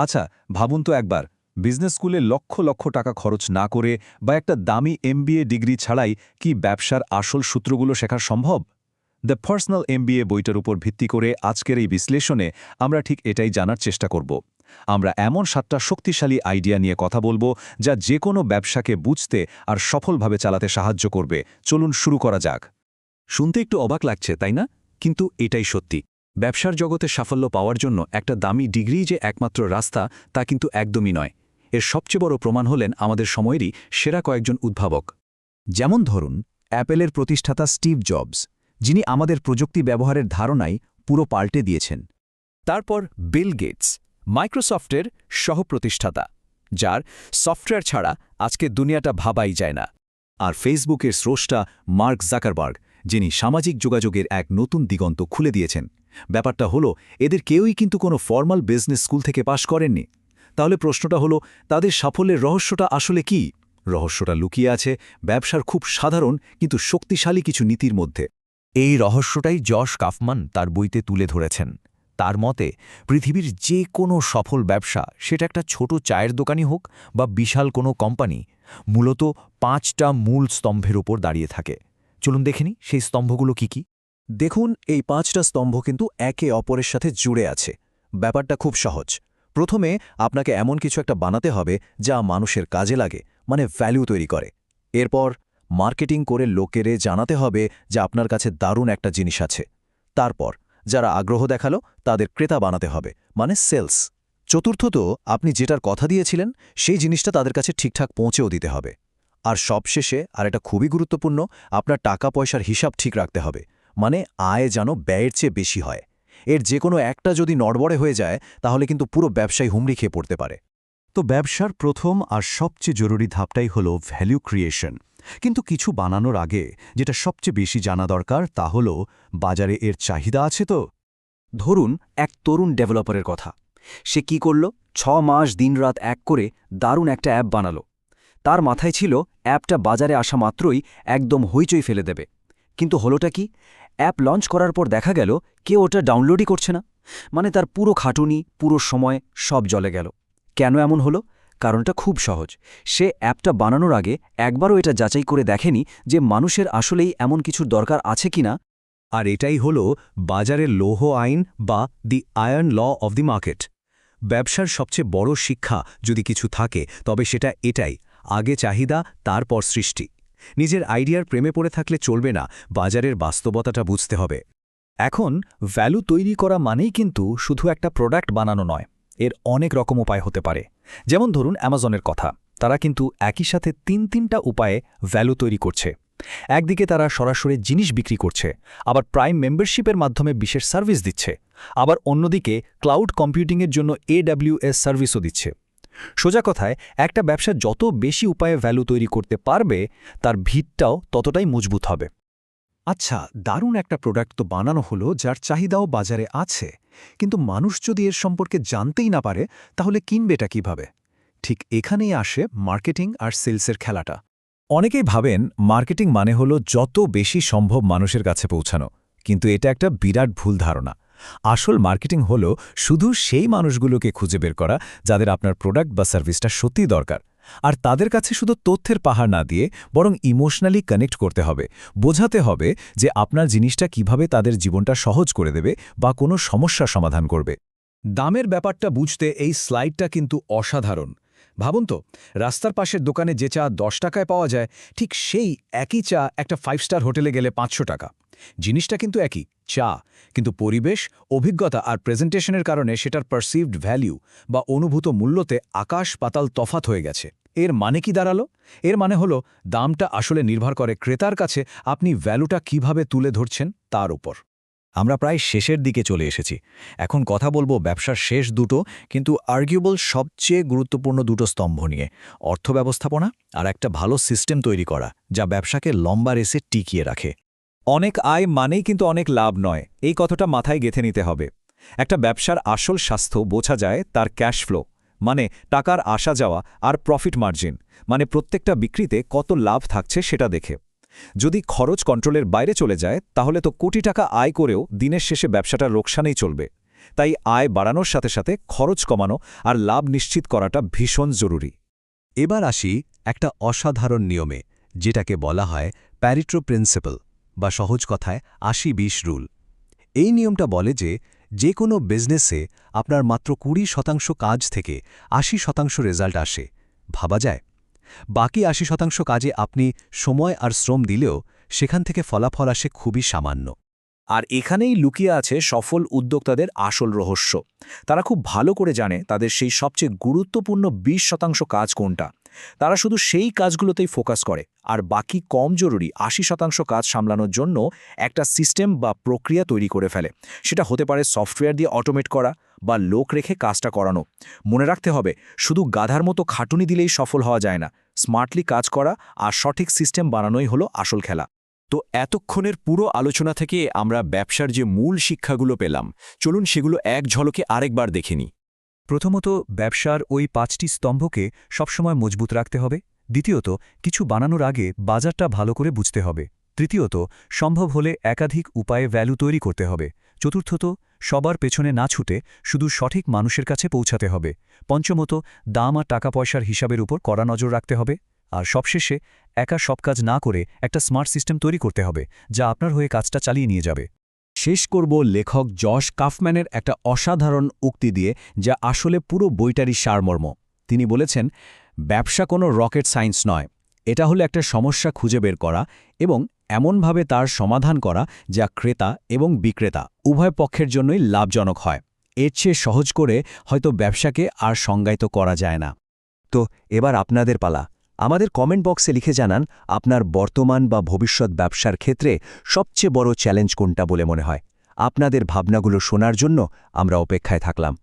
আচ্ছা, ভাবুন তো একবার, বিজনেস স্কুলে লক্ষ লক্ষ টাকা খরচ না করে বা একটা দামি এমবিএ ডিগ্রি ছাড়াই কি ব্যবসার আসল সূত্রগুলো শেখা সম্ভব? দ্য পার্সোনাল এমবিএ বইটার উপর ভিত্তি করে আজকের এই বিশ্লেষণে আমরা ঠিক এটাই জানার চেষ্টা করব। আমরা এমন 7টা শক্তিশালী আইডিয়া নিয়ে কথা বলবো যা যে কোনো ব্যবসাকে বুঝতে আর সফলভাবে চালাতে সাহায্য করবে। চলুন শুরু করা যাক। শুনতে একটু অবাক লাগছে, তাই না? কিন্তু এটাই সত্যি। ব্যবসার জগতে সাফল্য পাওয়ার জন্য একটা দামি ডিগ্রি যে একমাত্র রাস্তা, তা কিন্তু একদমই নয়। এর সবচেয়ে বড় প্রমাণ হলেন আমাদের সময়েরই সেরা কয়েকজন উদ্ভাবক। যেমন ধরুন অ্যাপেলের প্রতিষ্ঠাতা স্টিভ জবস, যিনি আমাদের প্রযুক্তি ব্যবহারের ধারণাই পুরো পাল্টে দিয়েছেন। তারপর বিল গেটস, মাইক্রোসফটের সহপ্রতিষ্ঠাতা, যার সফটওয়্যার ছাড়া আজকে দুনিয়াটা ভাবাই যায় না। আর ফেসবুকের স্রষ্টা মার্ক জাকারবার্গ, যিনি সামাজিক যোগাযোগের এক নতুন দিগন্ত খুলে দিয়েছেন। ব্যাপারটা হলো, এদের কেউই কিন্তু কোনো ফর্মাল বিজনেস স্কুল থেকে পাশ করেননি। তাহলে প্রশ্নটা হলো, তাদের সাফল্যের রহস্যটা আসলে কি? রহস্যটা লুকিয়ে আছে ব্যবসার খুব সাধারণ কিন্তু শক্তিশালী কিছু নীতির মধ্যে। এই রহস্যটাই জশ কাফমান তার বইতে তুলে ধরেছেন। তার মতে পৃথিবীর যে কোনো সফল ব্যবসা, সেটা একটা ছোট চায়ের দোকানই হোক বা বিশাল কোনো কোম্পানি, মূলত 5টা মূল স্তম্ভের ওপর দাঁড়িয়ে থাকে। চলুন দেখেনি সেই স্তম্ভগুলো কি কি। দেখুন, এই 5টা স্তম্ভ কিন্তু একে অপরের সাথে জুড়ে আছে। ব্যাপারটা খুব সহজ। প্রথমে আপনাকে এমন কিছু একটা বানাতে হবে যা মানুষের কাজে লাগে, মানে ভ্যালু তৈরি করে। এরপর মার্কেটিং করে লোকেরে জানাতে হবে যে আপনার কাছে দারুণ একটা জিনিস আছে। তারপর যারা আগ্রহ দেখালো তাদের ক্রেতা বানাতে হবে, মানে সেলস। চতুর্থত, আপনি যেটার কথা দিয়েছিলেন সেই জিনিসটা তাদের কাছে ঠিকঠাক পৌঁছেও দিতে হবে। আর সবশেষে, আর এটা খুবই গুরুত্বপূর্ণ, আপনার টাকা পয়সার হিসাব ঠিক রাখতে হবে, মানে আয় যেন ব্যয়ের চেয়ে বেশি হয়। এর যে কোনো একটা যদি নড়বড়ে হয়ে যায়, তাহলে কিন্তু পুরো ব্যবসায় হুমড়ি খেয়ে পড়তে পারে। তো ব্যবসার প্রথম আর সবচেয়ে জরুরি ধাপটাই হলো ভ্যালু ক্রিয়েশন। কিন্তু কিছু বানানোর আগে যেটা সবচেয়ে বেশি জানা দরকার, তা হলো বাজারে এর চাহিদা আছে তো। ধরুন এক তরুণ ডেভেলপারের কথা। সে কি করল? 6 মাস দিনরাত এক করে দারুণ একটা অ্যাপ বানালো। তার মাথায় ছিল অ্যাপটা বাজারে আসা মাত্রই একদম হইচই ফেলে দেবে। কিন্তু হলোটা কি? অ্যাপ লঞ্চ করার পর দেখা গেল কেউ ওটা ডাউনলোডই করছে না। মানে তার পুরো খাটুনি, পুরো সময় সব জলে গেল। কেন এমন হলো? কারণটা খুব সহজ। সে অ্যাপটা বানানোর আগে একবারও এটা যাচাই করে দেখেনি যে মানুষের আসলেই এমন কিছুর দরকার আছে কিনা। আর এটাই হলো বাজারের লৌহ আইন বা the iron law of the market. ব্যবসার সবচেয়ে বড় শিক্ষা যদি কিছু থাকে, তবে সেটা এটাই: আগে চাহিদা, তারপর সৃষ্টি। নিজের আইডিয়ার প্রেমে পড়ে থাকলে চলবে না, বাজারের বাস্তবতাটা বুঝতে হবে। এখন ভ্যালু তৈরি করা মানেই কিন্তু শুধু একটা প্রোডাক্ট বানানো নয়। এর অনেক রকম উপায় হতে পারে। যেমন ধরুন অ্যামাজনের কথা। তারা কিন্তু একই সাথে 3টা উপায়ে ভ্যালু তৈরি করছে। একদিকে তারা সরাসরি জিনিস বিক্রি করছে, আবার প্রাইম মেম্বারশিপের মাধ্যমে বিশেষ সার্ভিস দিচ্ছে, আবার অন্যদিকে ক্লাউড কম্পিউটিংয়ের জন্য AWS সার্ভিসও দিচ্ছে। সোজা কথায়, একটা ব্যবসা যত বেশি উপায়ে ভ্যালু তৈরি করতে পারবে, তার ভিতটাও ততটাই মজবুত হবে। আচ্ছা, দারুণ একটা প্রোডাক্ট তো বানানো হলো যার চাহিদাও বাজারে আছে, কিন্তু মানুষ যদি এর সম্পর্কে জানতেই না পারে, তাহলে কিনবেটা কিভাবে? ঠিক এখানেই আসে মার্কেটিং আর সেলসের খেলাটা। অনেকেই ভাবেন মার্কেটিং মানে হলো যত বেশি সম্ভব মানুষের কাছে পৌঁছানো, কিন্তু এটা একটা বিরাট ভুল ধারণা। আসল মার্কেটিং হলো শুধু সেই মানুষগুলোকে খুঁজে বের করা যাদের আপনার প্রোডাক্ট বা সার্ভিসটা সত্যিই দরকার, আর তাদের কাছে শুধু তথ্যের পাহাড় না দিয়ে বরং ইমোশনালি কানেক্ট করতে হবে। বোঝাতে হবে যে আপনার জিনিসটা কিভাবে তাদের জীবনটা সহজ করে দেবে বা কোনো সমস্যার সমাধান করবে। দামের ব্যাপারটা বুঝতে এই স্লাইডটা কিন্তু অসাধারণ। ভাবুন তো, রাস্তার পাশের দোকানে যে চা 10 টাকায় পাওয়া যায়, ঠিক সেই একই চা একটা 5 স্টার হোটেলে গেলে 500 টাকা। জিনিসটা কিন্তু একই, চা, কিন্তু পরিবেশ, অভিজ্ঞতা আর প্রেজেন্টেশনের কারণে সেটার পারসিভড ভ্যালু বা অনুভূত মূল্যতে আকাশ পাতাল তফাত হয়ে গেছে। এর মানে কি দাঁড়ালো? এর মানে হলো, দামটা আসলে নির্ভর করে ক্রেতার কাছে আপনি ভ্যালুটা কিভাবে তুলে ধরছেন তার উপর। আমরা প্রায় শেষের দিকে চলে এসেছি। এখন কথা বলবো ব্যবসার শেষ দুটো কিন্তু আর্গুয়েবল সবচেয়ে গুরুত্বপূর্ণ দুটো স্তম্ভ নিয়ে: অর্থ ব্যবস্থাপনা আর একটা ভালো সিস্টেম তৈরি করা যা ব্যবসাকে লম্বা রেসে টিকিয়ে রাখে। অনেক আয় মানেই কিন্তু অনেক লাভ নয়, এই কথাটা মাথায় গেঁথে নিতে হবে। একটা ব্যবসার আসল স্বাস্থ্য বোঝা যায় তার ক্যাশ ফ্লো, মানে টাকার আসা যাওয়া, আর প্রফিট মার্জিন, মানে প্রত্যেকটা বিক্রিতে কত লাভ থাকছে সেটা দেখে। যদি খরচ কন্ট্রোলের বাইরে চলে যায়, তাহলে তো কোটি টাকা আয় করেও দিনের শেষে ব্যবসাটা লোকসানেই চলবে। তাই আয় বাড়ানোর সাথে সাথে খরচ কমানো আর লাভ নিশ্চিত করাটা ভীষণ জরুরি। এবার আসি একটা অসাধারণ নিয়মে, যেটাকে বলা হয় প্যারিটো প্রিন্সিপাল বা সহজ কথায় ৮০-২০ রুল। এই নিয়মটা বলে যে কোনো বিজনেসে আপনার মাত্র ২০% কাজ থেকে ৮০% রেজাল্ট আসে। ভাবা যায়, বাকি ৮০% কাজে আপনি সময় আর শ্রম দিলেও সেখান থেকে ফলাফল আসে খুবই সামান্য। আর এখানেই লুকিয়ে আছে সফল উদ্যোক্তাদের আসল রহস্য। তারা খুব ভালো করে জানে তাদের সেই সবচেয়ে গুরুত্বপূর্ণ ২০% কাজ কোনটা। তারা শুধু সেই কাজগুলোতেই ফোকাস করে, আর বাকি কম জরুরি ৮০% কাজ সামলানোর জন্য একটা সিস্টেম বা প্রক্রিয়া তৈরি করে ফেলে। সেটা হতে পারে সফটওয়্যার দিয়ে অটোমেট করা বা লোক রেখে কাজটা করানো। মনে রাখতে হবে, শুধু গাধার মতো খাটুনি দিলেই সফল হওয়া যায় না। স্মার্টলি কাজ করা আর সঠিক সিস্টেম বানানোই হলো আসল খেলা। তো এতক্ষণের পুরো আলোচনা থেকে আমরা ব্যবসার যে মূল শিক্ষাগুলো পেলাম, চলুন সেগুলো এক ঝলকে আরেকবার দেখে নিই। প্রথমত, ব্যবসার ওই ৫টি স্তম্ভকে সবসময় মজবুত রাখতে হবে। দ্বিতীয়ত, কিছু বানানোর আগে বাজারটা ভালো করে বুঝতে হবে। তৃতীয়ত, সম্ভব হলে একাধিক উপায়ে ভ্যালু তৈরি করতে হবে। চতুর্থত, সবার পেছনে না ছুটে শুধু সঠিক মানুষের কাছে পৌঁছাতে হবে। পঞ্চমত, দাম আর টাকা পয়সার হিসাবের উপর কড়া নজর রাখতে হবে। আর সবশেষে, একা সব কাজ না করে একটা স্মার্ট সিস্টেম তৈরি করতে হবে, যা আপনার হয়ে কাজটা চালিয়ে নিয়ে যাবে। শেষ করব লেখক জশ কাফম্যানের একটা অসাধারণ উক্তি দিয়ে, যা আসলে পুরো বইটারই সারমর্ম। তিনি বলেছেন, ব্যবসা কোনো রকেট সায়েন্স নয়, এটা হলো একটা সমস্যা খুঁজে বের করা এবং এমনভাবে তার সমাধান করা যা ক্রেতা এবং বিক্রেতা উভয় পক্ষের জন্যই লাভজনক হয়। এর চেয়ে সহজ করে হয়তো ব্যবসাকে আর সংজ্ঞায়িত করা যায় না। তো এবার আপনাদের পালা। আমাদের কমেন্ট বক্সে লিখে জানান আপনার বর্তমান বা ভবিষ্যৎ ব্যবসার ক্ষেত্রে সবচেয়ে বড় চ্যালেঞ্জ কোনটা বলে মনে হয়। আপনাদের ভাবনাগুলো শোনার জন্য আমরা অপেক্ষায় থাকলাম।